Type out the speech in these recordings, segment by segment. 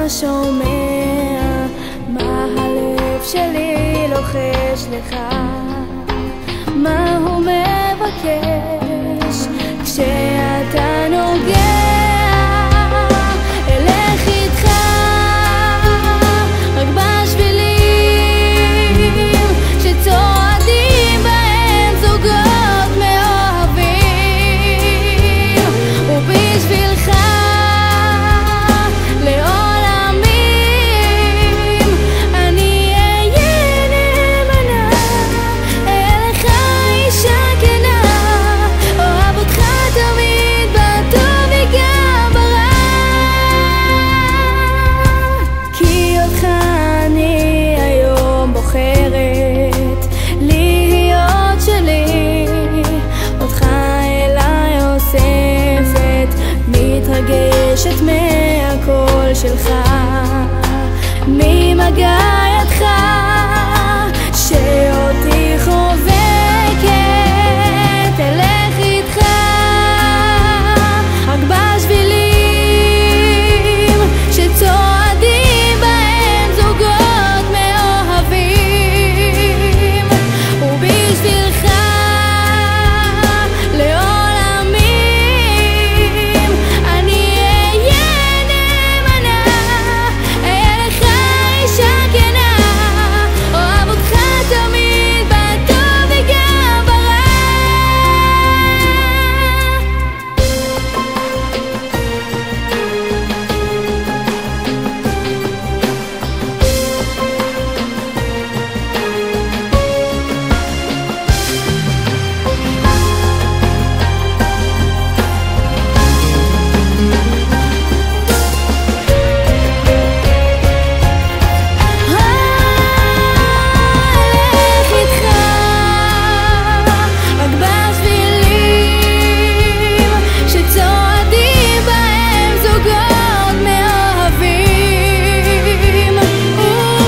שומע מה הלב שלי לוחש לך, מה הוא מבקש כשאתה נוגע. אלך איתך רק בשבילים שצועדים בהם זוגות מאוהבים, ובשבילך מתרגשת מהקול שלך, ממגע ידך שאותי חובקת. אלך איתך רק בשבילים שצועדים בהם זוגות מאוהבים, ובשבילך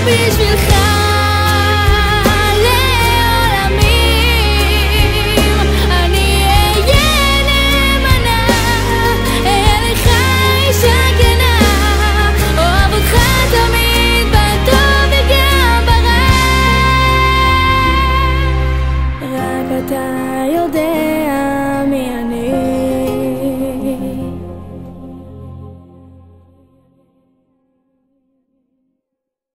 בשבילך